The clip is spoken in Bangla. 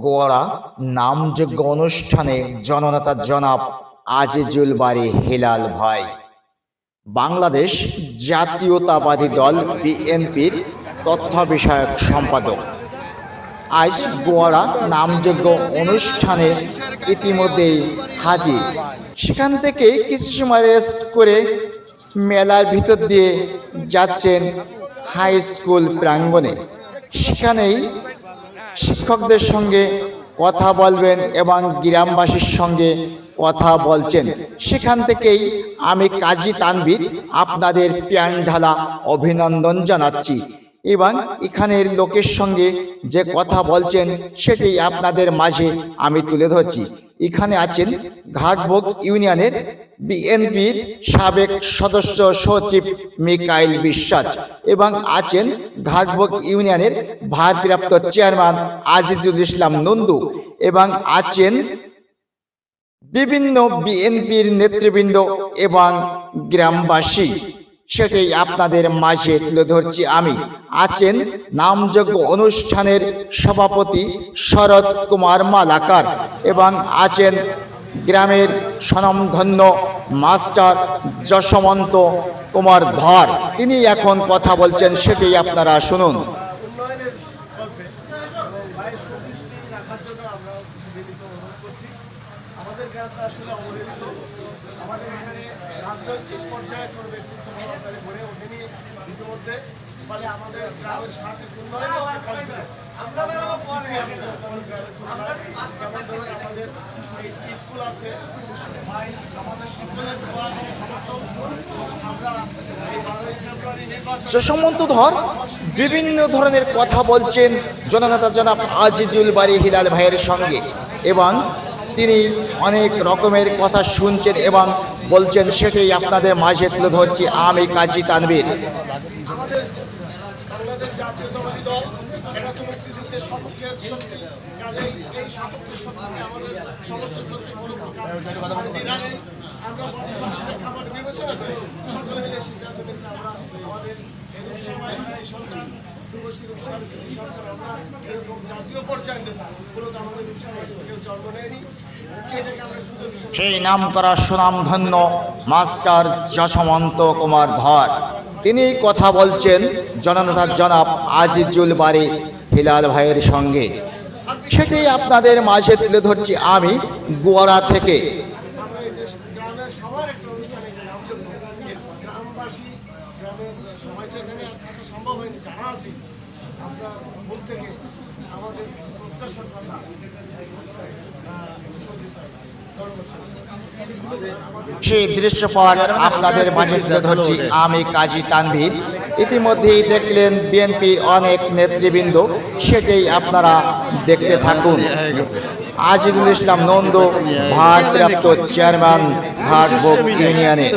গোয়ারা নামযোগ্য অনুষ্ঠানে জননেতা জনাব আজিজুল বারী হেলাল ভাই বাংলাদেশ জাতীয়তাবাদী দল বিএনপির তথ্য বিষয়ক সম্পাদক আজ গোয়ারা নামযোগ্য অনুষ্ঠানে ইতিমধ্যেই হাজির। সেখান থেকে কিছু সময় রেস্ট করে মেলার ভিতর দিয়ে যাচ্ছেন হাই স্কুল প্রাঙ্গণে। সেখানেই শিক্ষকদের সঙ্গে কথা বলবেন এবং গ্রামবাসীর সঙ্গে কথা বলছেন। সেখান থেকেই আমি কাজী তানভীর আপনাদের প্রাণ ঢালা অভিনন্দন জানাচ্ছি এবং এখানের লোকের সঙ্গে যে কথা বলছেন সেটি আপনাদের মাঝে আমি তুলে ধরছি। এখানে আছেন ঘাটবোগ ইউনিয়নের বিএনপির সাবেক সদস্য সচিব মিকাইল বিশ্বাস এবং আছেন ঘাটবোগ ইউনিয়নের ভারপ্রাপ্ত চেয়ারম্যান আজিজুল ইসলাম নন্দু এবং আছেন বিভিন্ন বিএনপির নেতৃবৃন্দ এবং গ্রামবাসী। সেটাই আপনাদের মাঝে তুলে ধরছি আমি। আছেন নামযোগ্য অনুষ্ঠানের সভাপতি শরৎ কুমার মালাকার এবং আছেন গ্রামের স্বনামধন্য মাস্টার যশবন্ত কুমার ধর। তিনি এখন কথা বলছেন, সেটাই আপনারা শুনুন। আমাদের গ্রামটা আসলে অবহেলিত। আমাদের এখানে রাজনৈতিক পর্যায়ে কোনো ব্যক্তিত্ব গড়ে ওঠেনি ইতিমধ্যে। ফলে আমাদের গ্রামের সার্বিক উন্নয়নের যেমন ধরুন আমাদের এই স্কুল আছে, ভাই আমাদের সকলের সমর্থন। আমরা এই 12ই ফেব্রুয়ারি নির্বাচন যশবন্ত ধর বিভিন্ন ধরনের কথা বলছেন জননেতা জনাব আজিজুল বারী হেলাল ভাইয়ের সঙ্গে এবং তিনি অনেক রকমের কথা শুনছেন এবং বলছেন, সেটাই আপনাদের মাঝে তুলে ধরছি আমি কাজী তানভীর। আমাদের বাংলাদেশ জাতীয়তাবাদী দল এটা তো মুক্তিযুদ্ধের সপক্ষের শক্তি, কাজেই এই সপক্ষের শক্তিকে আমাদের সমর্থন করতে কোনো প্রকার দ্বিধা নেই। আমরা বর্তমান প্রেক্ষাপট বিবেচনা করে সকলে মিলে সিদ্ধান্ত নিয়েছি আমরা আমাদের এই সময় এই সন্তান সরকার আমরা এরকম জাতীয় পর্যায়ের নেতা মূলত আমাদের কেউ জন্ম নেয়নি। এটাকে আমরা সুযোগ সেই নাম করা সুনামধন্য মাস্টার যশবন্ত কুমার ধর তিনি কথা বলছেন জননেতা জনাব আজিজুল বারী হেলাল ভাইয়ের সঙ্গে। সেটাই আপনাদের মাঝে তুলে ধরছি আমি গোয়ারা থেকে। আমরা এই যে গ্রামের সবার একটা অনুষ্ঠানে গ্রামবাসী গ্রামের সবাই তো এখানে আর থাকা সম্ভব হয়নি। যারা আছি আমরা মুখ থেকে আমাদের কিছু প্রত্যাশার কথা শুনতে চাই। সেই দৃশ্যপট আপনাদের মাঝে তুলে ধরছি আমি কাজী তানভীর। ইতিমধ্যেই দেখলেন বিএনপির অনেক নেতৃবৃন্দ, সেটাই আপনারা দেখতে থাকুন। আজিজুল ইসলাম নন্দু ভারপ্রাপ্ত চেয়ারম্যান ঘাটবোগ ইউনিয়নে।